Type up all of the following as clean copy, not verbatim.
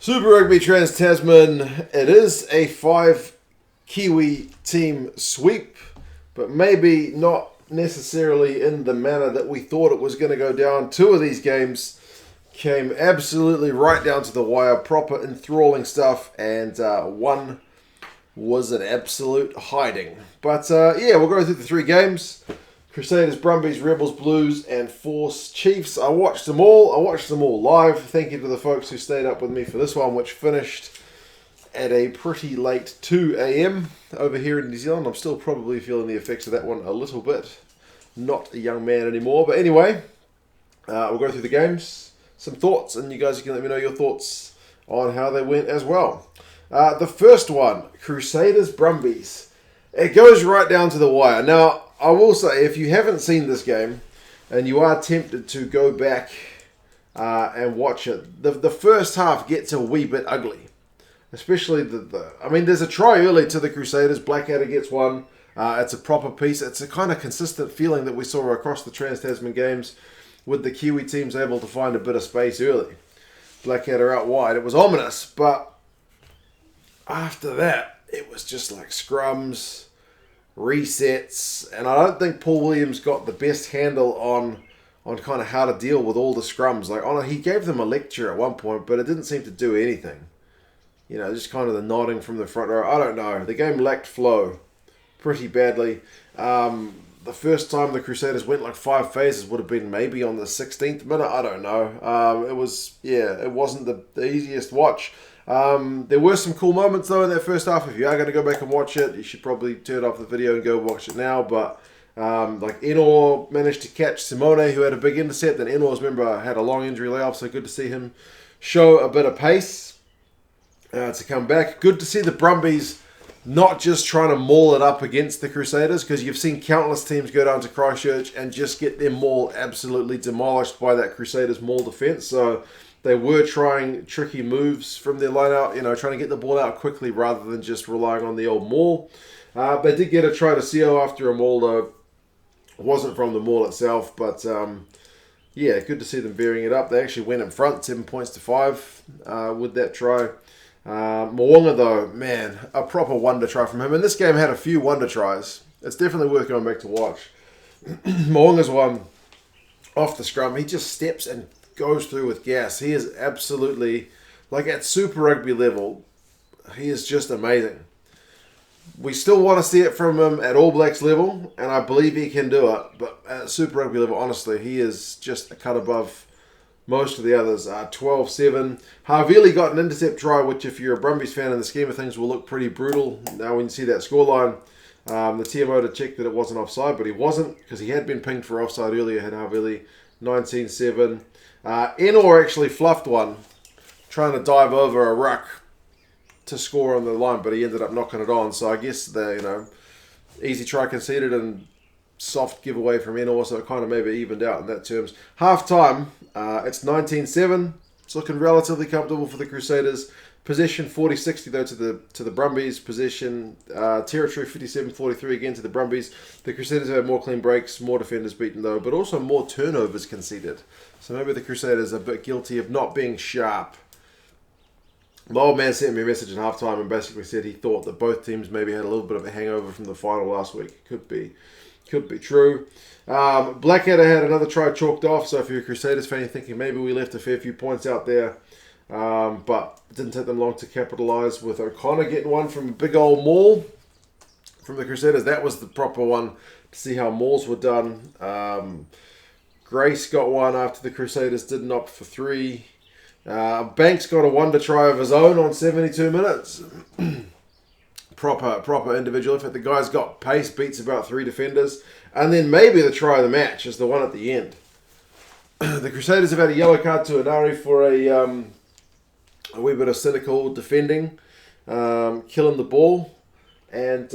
Super Rugby Trans-Tasman, it is a 5 Kiwi team sweep, but maybe not necessarily in the manner that we thought it was going to go down. Two of these games came absolutely right down to the wire, proper enthralling stuff, and one was an absolute hiding. But yeah, we'll go through the three games. Crusaders, Brumbies, Rebels, Blues, and Force Chiefs. I watched them all. I watched them all live. Thank you to the folks who stayed up with me for this one, which finished at a pretty late 2 a.m. over here in New Zealand. I'm still probably feeling the effects of that one a little bit. Not a young man anymore. But anyway, we'll go through the games. Some thoughts, and you guys can let me know your thoughts on how they went as well. The first one, Crusaders, Brumbies. It goes right down to the wire. Now, I will say, if you haven't seen this game and you are tempted to go back and watch it, the first half gets a wee bit ugly. Especially there's a try early to the Crusaders. Blackadder gets one. It's a proper piece. It's a kind of consistent feeling that we saw across the Trans-Tasman games with the Kiwi teams able to find a bit of space early. Blackadder out wide. It was ominous, but after that, it was just like scrums, resets, and I don't think Paul Williams got the best handle on kind of how to deal with all the scrums. He gave them a lecture at one point, but it didn't seem to do anything. You know, just kind of the nodding from the front row. I don't know. The game lacked flow pretty badly. The first time the Crusaders went like 5 phases would have been maybe on the 16th minute. I don't know. It wasn't the easiest watch. There were some cool moments though in that first half. If you are going to go back and watch it, you should probably turn off the video and go watch it now. But Enor managed to catch Simone, who had a big intercept, and Enor's member had a long injury layoff, so good to see him show a bit of pace to come back. Good to see the Brumbies not just trying to maul it up against the Crusaders, because you've seen countless teams go down to Christchurch and just get their maul absolutely demolished by that Crusaders maul defence. So they were trying tricky moves from their line out, trying to get the ball out quickly rather than just relying on the old maul. They did get a try to CO after a maul, though. It wasn't from the maul itself, but yeah, good to see them bearing it up. They actually went in front, 7 points to 5 with that try. Mo'unga, though, man, a proper wonder try from him. And this game had a few wonder tries. It's definitely worth going back to watch. Mo'unga's one off the scrum. He just steps and goes through with gas. He is absolutely, at Super Rugby level, he is just amazing. We still want to see it from him at All Blacks level, and I believe he can do it. But at Super Rugby level, honestly, he is just a cut above most of the others. 12-7. Havili got an intercept try, which if you're a Brumbies fan in the scheme of things will look pretty brutal. Now when you see that scoreline, the TMO to check that it wasn't offside, but he wasn't, because he had been pinged for offside earlier, had Havili. 19-7. Enor actually fluffed one, trying to dive over a ruck to score on the line, but he ended up knocking it on. So I guess the easy try conceded and soft giveaway from Enor, so it kind of maybe evened out in that terms. Half time, it's 19-7. It's looking relatively comfortable for the Crusaders. Possession 40-60 though to the Brumbies. Possession territory 57-43 again to the Brumbies. The Crusaders have had more clean breaks, more defenders beaten though, but also more turnovers conceded. So maybe the Crusaders are a bit guilty of not being sharp. My old man sent me a message at halftime and basically said he thought that both teams maybe had a little bit of a hangover from the final last week. Could be true. Blackadder had another try chalked off, so if you're a Crusaders fan, you're thinking maybe we left a fair few points out there. But it didn't take them long to capitalise with O'Connor getting one from a big old maul from the Crusaders. That was the proper one to see how mauls were done. Grace got one after the Crusaders didn't opt for 3. Banks got a wonder try of his own on 72 minutes. proper individual effort. The guy's got pace, beats about 3 defenders. And then maybe the try of the match is the one at the end. The Crusaders have had a yellow card to Inari for a wee bit of cynical defending, killing the ball. And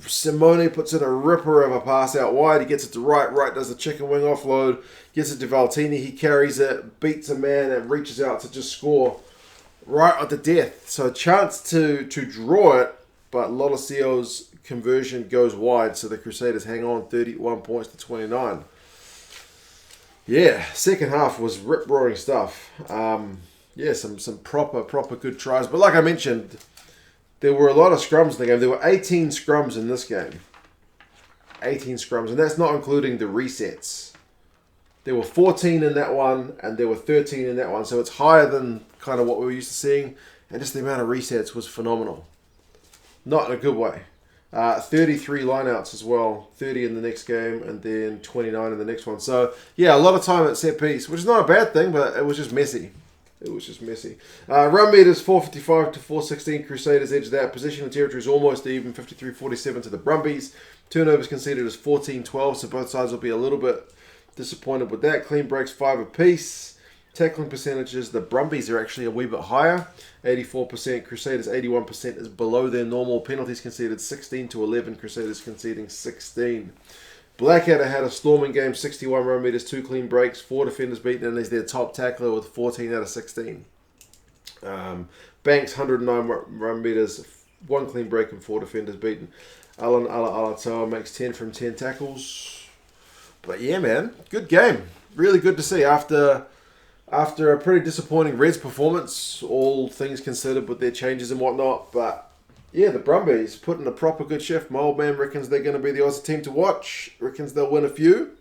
Simone puts in a ripper of a pass out wide. He gets it to right does the chicken wing offload, gets it to Valtini. He carries it, beats a man, and reaches out to just score right at the death. So a chance to draw it, but Lolosio's conversion goes wide, so the Crusaders hang on 31 points to 29. Yeah, second half was rip-roaring stuff. Yeah, some proper good tries. But like I mentioned, there were a lot of scrums in the game. There were 18 scrums in this game. 18 scrums, and that's not including the resets. There were 14 in that one, and there were 13 in that one. So it's higher than kind of what we were used to seeing. And just the amount of resets was phenomenal. Not in a good way. 33 lineouts as well. 30 in the next game, and then 29 in the next one. So, yeah, a lot of time at set piece, which is not a bad thing, but it was just messy. It was just messy. Run meters 455 to 416. Crusaders edge that. Position and territory is almost even. 53-47 to the Brumbies. Turnovers conceded is 14-12, so both sides will be a little bit disappointed with that. Clean breaks 5 apiece. Tackling percentages, the Brumbies are actually a wee bit higher. 84%. Crusaders 81% is below their normal. Penalties conceded 16-11. Crusaders conceding 16. Blackadder had a storming game, 61 run meters, 2 clean breaks, 4 defenders beaten, and he's their top tackler with 14 out of 16. Banks, 109 run meters, 1 clean break, and 4 defenders beaten. Alan Alatoa makes 10 from 10 tackles. But yeah, man, good game. Really good to see after a pretty disappointing Reds performance, all things considered with their changes and whatnot. But yeah, the Brumbies put in a proper good shift. My old man reckons they're going to be the Aussie team to watch. Reckons they'll win a few.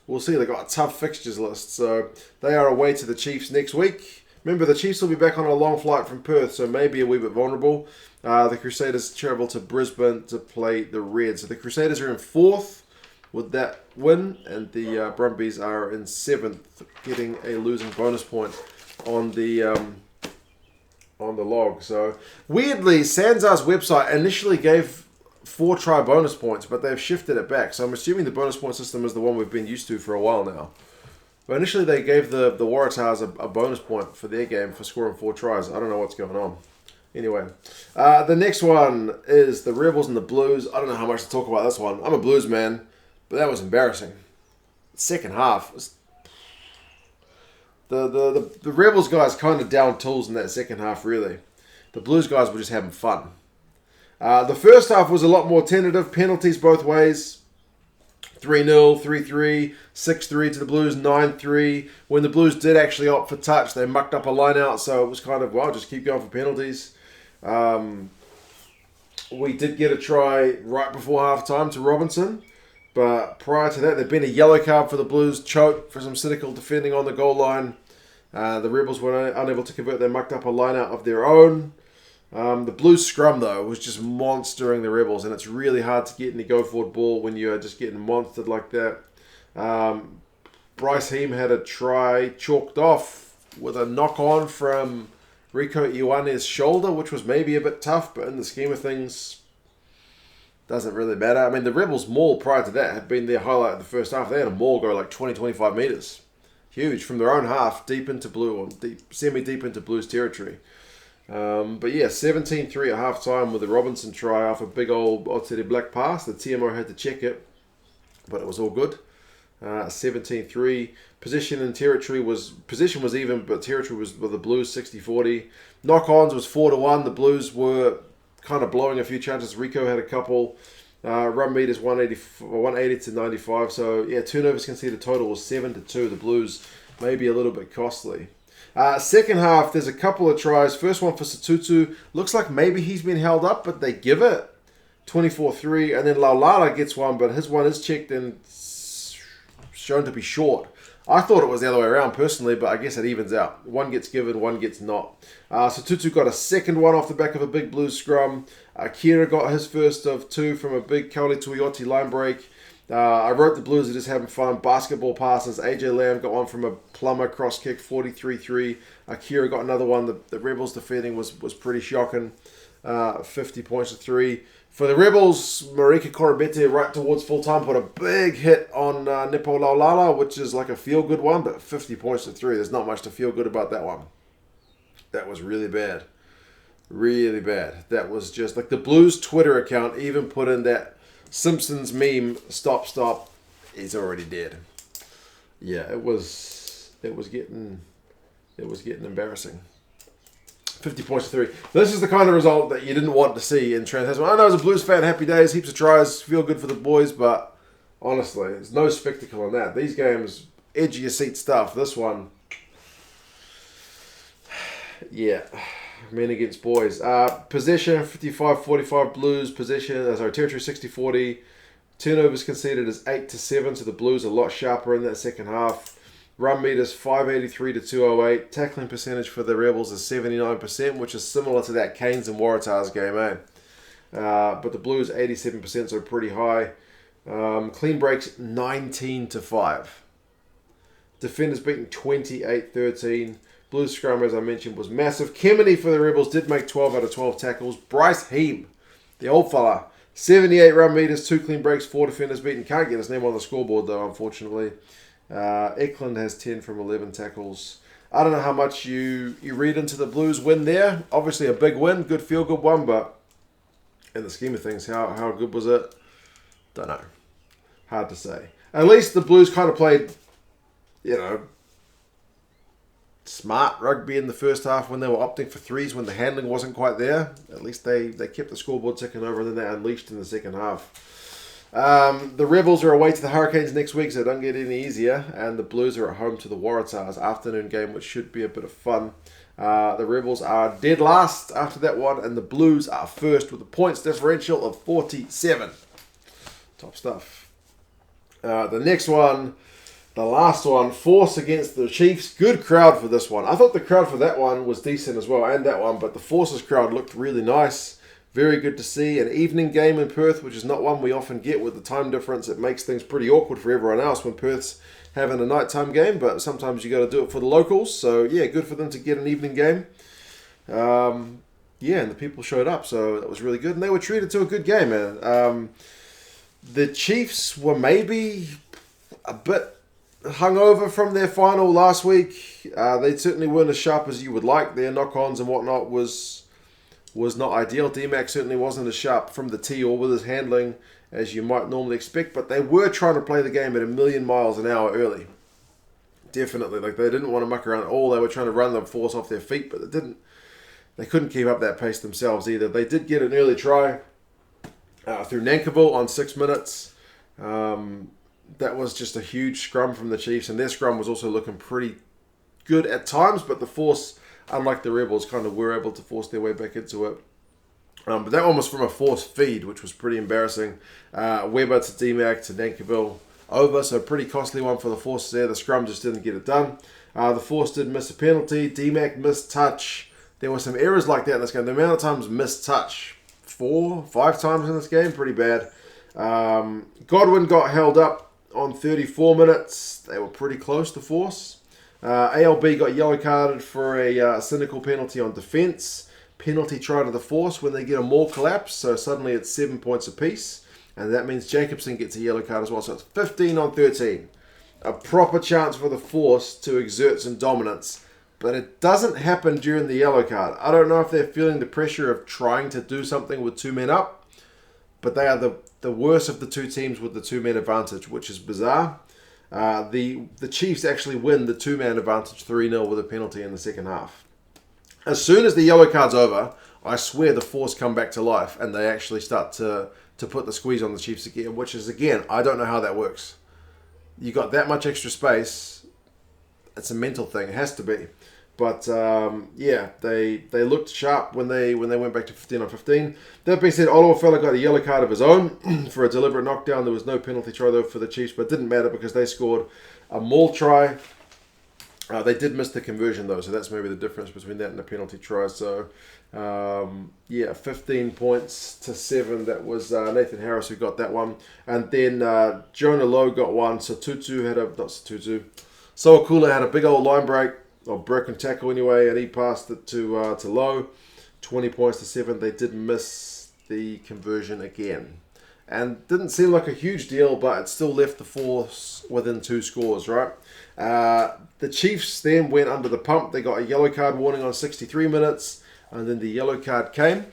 We'll see. They've got a tough fixtures list. So they are away to the Chiefs next week. Remember, the Chiefs will be back on a long flight from Perth, so maybe a wee bit vulnerable. The Crusaders travel to Brisbane to play the Reds. So the Crusaders are in 4th with that win, and the Brumbies are in 7th, getting a losing bonus point on the log. So weirdly, Sanzar's website initially gave 4 try bonus points, but they've shifted it back. So I'm assuming the bonus point system is the one we've been used to for a while now. But initially they gave the Waratahs a bonus point for their game for scoring 4 tries. I don't know what's going on. Anyway, the next one is the Rebels and the Blues. I don't know how much to talk about this one. I'm a Blues man, but that was embarrassing. Second half was... The Rebels guys kind of down tools in that second half, really. The Blues guys were just having fun. The first half was a lot more tentative. Penalties both ways. 3-0, 3-3, 6-3 to the Blues, 9-3. When the Blues did actually opt for touch, they mucked up a line out, so it was kind of, well, just keep going for penalties. We did get a try right before half-time to Robinson. But prior to that, there'd been a yellow card for the Blues, choke for some cynical defending on the goal line. The Rebels were unable to convert. They mucked up a line-out of their own. The Blues scrum, though, was just monstering the Rebels, and it's really hard to get any go-forward ball when you're just getting monstered like that. Bryce Heem had a try chalked off with a knock-on from Rico Ioane's shoulder, which was maybe a bit tough, but in the scheme of things... doesn't really matter. I mean, the Rebels' maul prior to that had been their highlight of the first half. They had a maul go like 20-25 metres. Huge. From their own half, deep into Blue, or semi-deep into Blues territory. But yeah, 17-3 at half-time with the Robinson try off a big old Otere Black pass. The TMO had to check it, but it was all good. 17-3. Position was even, but territory was with the Blues 60-40. Knock-ons was 4-1. The Blues were kind of blowing a few chances. Rico had a couple. Run meters 180 to 95. So yeah, turnovers conceded total was 7-2. The Blues maybe a little bit costly. Second half, there's a couple of tries. First one for Satutu. Looks like maybe he's been held up, but they give it. 24-3. And then Laulala gets one, but his one is checked and shown to be short. I thought it was the other way around personally, but I guess it evens out. One gets given, one gets not. Satutu got a second one off the back of a big Blues scrum. Kira got his first of 2 from a big Kauli Tuioti line break. I wrote the Blues are just having fun. Basketball passes. AJ Lamb got one from a plumber cross kick, 43-3. Kira got another one. The Rebels defending was pretty shocking. 50 points to 3. For the Rebels, Marika Korobete right towards full-time put a big hit on Nepo Laulala, which is like a feel-good one, but 50 points to 3. There's not much to feel good about that one. That was really bad. Really bad. That was just like the Blues Twitter account even put in that Simpsons meme, stop, he's already dead. Yeah, it was getting embarrassing. 50 points to 3. This is the kind of result that you didn't want to see in Trans-Tasman. I know as a Blues fan, happy days, heaps of tries, feel good for the boys, but honestly, there's no spectacle in that. These games, edge of your seat stuff. This one, Yeah, men against boys. Possession 55-45 Blues. Possession, territory 60-40. Turnovers conceded is 8-7, so the Blues are a lot sharper in that second half. Run meters 583 to 208. Tackling percentage for the Rebels is 79%, which is similar to that Canes and Waratahs game, eh? But the Blues 87%, so pretty high. Clean breaks 19-5. Defenders beaten 28-13. Blues scrum, as I mentioned, was massive. Kemeny for the Rebels did make 12 out of 12 tackles. Bryce Heem, the old fella, 78 run meters, 2 clean breaks, 4 defenders beaten. Can't get his name on the scoreboard though, unfortunately. Eklund has 10 from 11 tackles. I don't know how much you read into the Blues win there. Obviously a big win, good feel-good one, but in the scheme of things, how good was it? Don't know. Hard to say. At least the Blues kind of played, smart rugby in the first half when they were opting for threes when the handling wasn't quite there. At least they kept the scoreboard ticking over and then they unleashed in the second half. The Rebels are away to the Hurricanes next week, so it don't get any easier. And the Blues are at home to the Waratahs. Afternoon game, which should be a bit of fun. The Rebels are dead last after that one, and the Blues are first with a points differential of 47. Top stuff. The next one, the last one, Force against the Chiefs. Good crowd for this one. I thought the crowd for that one was decent as well, and that one, but the Force's crowd looked really nice. Very good to see. An evening game in Perth, which is not one we often get with the time difference. It makes things pretty awkward for everyone else when Perth's having a nighttime game, but sometimes you got to do it for the locals. So, yeah, good for them to get an evening game. And the people showed up, so that was really good. And they were treated to a good game, man. The Chiefs were maybe a bit hungover from their final last week. They certainly weren't as sharp as you would like. Their knock-ons and whatnot was not ideal. D-Mac certainly wasn't as sharp from the tee or with his handling as you might normally expect, but they were trying to play the game at 1,000,000 miles an hour early. Definitely. Like, they didn't want to muck around at all. They were trying to run the Force off their feet, but they couldn't keep up that pace themselves either. They did get an early try through Nankivell on 6 minutes. That was just a huge scrum from the Chiefs, and their scrum was also looking pretty good at times, but the Force, unlike the Rebels, kind of were able to force their way back into it. But that one was from a Force feed, which was pretty embarrassing. Weber to D-Mac to Nankivell over, so a pretty costly one for the Force there. The scrum just didn't get it done. The Force did miss a penalty. D-Mac missed touch. There were some errors like that in this game. The amount of times missed touch, 4, 5 times in this game, pretty bad. Godwin got held up on 34 minutes. They were pretty close to Force. ALB got yellow carded for a cynical penalty on defence. Penalty try to the Force when they get a maul collapse, so suddenly it's 7 points apiece, and that means Jacobson gets a yellow card as well, so it's 15 on 13. A proper chance for the Force to exert some dominance, but it doesn't happen during the yellow card. I don't know if they're feeling the pressure of trying to do something with 2 men up, but they are the worst of the two teams with the 2-man advantage, which is bizarre. The Chiefs actually win the 2-man advantage 3-0 with a penalty in the second half. As soon as the yellow card's over, I swear the Force come back to life and they actually start to put the squeeze on the Chiefs again, which is, again, I don't know how that works. You got that much extra space. It's a mental thing. It has to be. But, they looked sharp when they went back to 15 on 15. That being said, Olawafela got a yellow card of his own for a deliberate knockdown. There was no penalty try, though, for the Chiefs, but it didn't matter because they scored a maul try. They did miss the conversion, though, so that's maybe the difference between that and the penalty try. So, 15 points to 7. That was Nathan Harris who got that one. And then Jonah Lowe got one. So Soakula had a big old line break, or broken tackle anyway, and he passed it to Lowe. 20 points to 7. They did miss the conversion again. And didn't seem like a huge deal, but it still left the Force within 2 scores, right? The Chiefs then went under the pump. They got a yellow card warning on 63 minutes, and then the yellow card came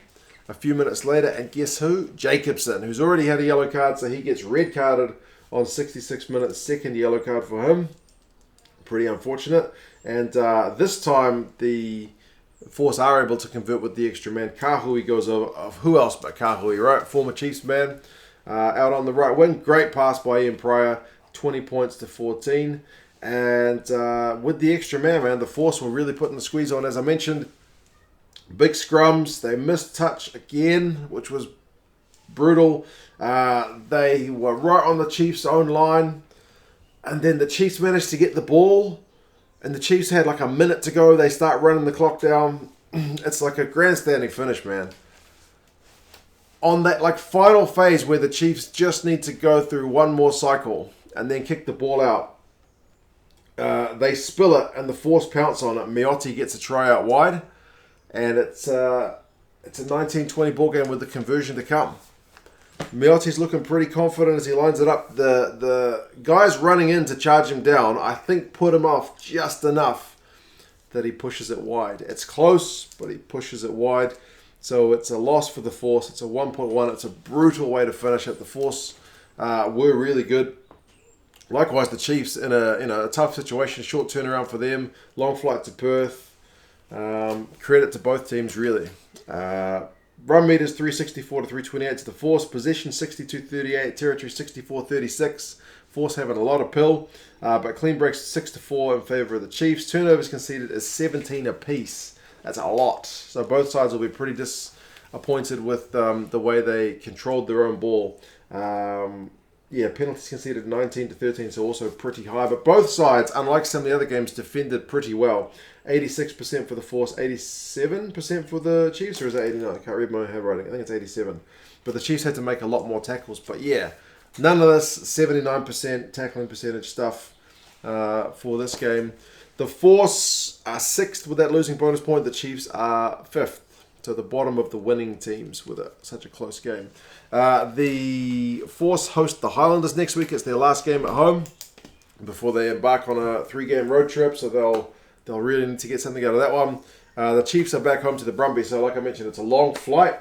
a few minutes later, and guess who? Jacobson, who's already had a yellow card, so he gets red carded on 66 minutes. Second yellow card for him. Pretty unfortunate. And this time, the Force are able to convert with the extra man. Kahui goes over. Who else but Kahui, right? Former Chiefs man. Out on the right wing. Great pass by Ian Pryor. 20 points to 14. And with the extra man, the Force were really putting the squeeze on, as I mentioned. Big scrums. They missed touch again, which was brutal. They were right on the Chiefs' own line. And then the Chiefs managed to get the ball. And the Chiefs had like a minute to go. They start running the clock down. It's like a grandstanding finish, man. On that like final phase where the Chiefs just need to go through one more cycle and then kick the ball out. They spill it and the Force pounce on it. Miotti gets a try out wide. And it's a 19-20 ball game with the conversion to come. Miotti's looking pretty confident as he lines it up. The guys running in to charge him down, I think, put him off just enough that he pushes it wide. It's close, but he pushes it wide. So it's a loss for the Force. It's a 1.1. It's a brutal way to finish it. The Force were really good. Likewise, the Chiefs in a tough situation, short turnaround for them, long flight to Perth. Credit to both teams, really. Run meters 364 to 328 to the Force. Position 62-38. Territory 64-36. Force having a lot of pill. But clean breaks 6-4 in favour of the Chiefs. Turnovers conceded is 17 apiece. That's a lot. So both sides will be pretty disappointed with the way they controlled their own ball. Penalties conceded 19-13, so also pretty high. But both sides, unlike some of the other games, defended pretty well. 86% for the Force, 87% for the Chiefs, or is that 89? I can't read my handwriting. I think it's 87. But the Chiefs had to make a lot more tackles. But yeah, none of this 79% tackling percentage stuff for this game. The Force are 6th with that losing bonus point. The Chiefs are 5th. So the bottom of the winning teams with such a close game. The Force host the Highlanders next week. It's their last game at home before they embark on a 3-game road trip. So they'll really need to get something out of that one. The Chiefs are back home to the Brumbies. So like I mentioned, it's a long flight.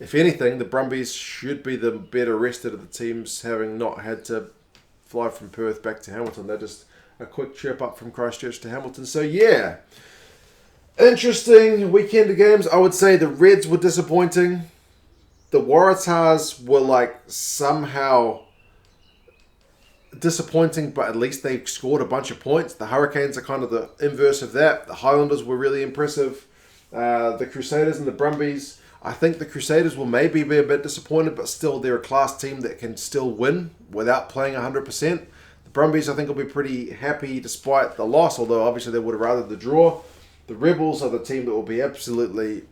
If anything, the Brumbies should be the better rested of the teams, having not had to fly from Perth back to Hamilton. They're just a quick trip up from Christchurch to Hamilton. So yeah, interesting weekend of games. I would say the Reds were disappointing. The Waratahs were like somehow disappointing, but at least they scored a bunch of points. The Hurricanes are kind of the inverse of that. The Highlanders were really impressive. The Crusaders and the Brumbies, I think the Crusaders will maybe be a bit disappointed, but still they're a class team that can still win without playing 100%. The Brumbies, I think, will be pretty happy despite the loss, although obviously they would have rather the draw. The Rebels are the team that will be absolutely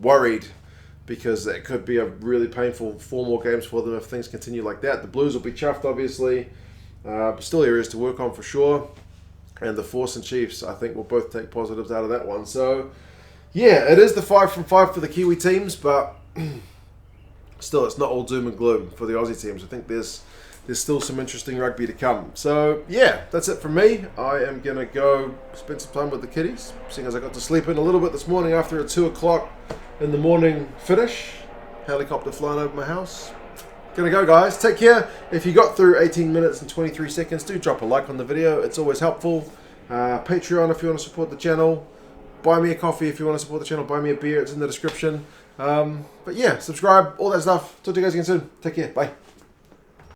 worried because it could be a really painful 4 more games for them if things continue like that. The Blues will be chuffed, obviously, but still areas to work on for sure. And the Force and Chiefs, I think, will both take positives out of that one. So, yeah, it is the 5 from 5 for the Kiwi teams, but still, it's not all doom and gloom for the Aussie teams. I think there's still some interesting rugby to come. So, yeah, that's it from me. I am going to go spend some time with the kiddies, seeing as I got to sleep in a little bit this morning after a 2 o'clock in the morning finish. Helicopter flying over my house. Gonna go, guys. Take care. If you got through 18 minutes and 23 seconds, do drop a like on the video. It's always helpful. Patreon if you want to support the channel. Buy me a coffee if you want to support the channel. Buy me a beer. It's in the description. But yeah, subscribe, all that stuff. Talk to you guys again soon. Take care. Bye.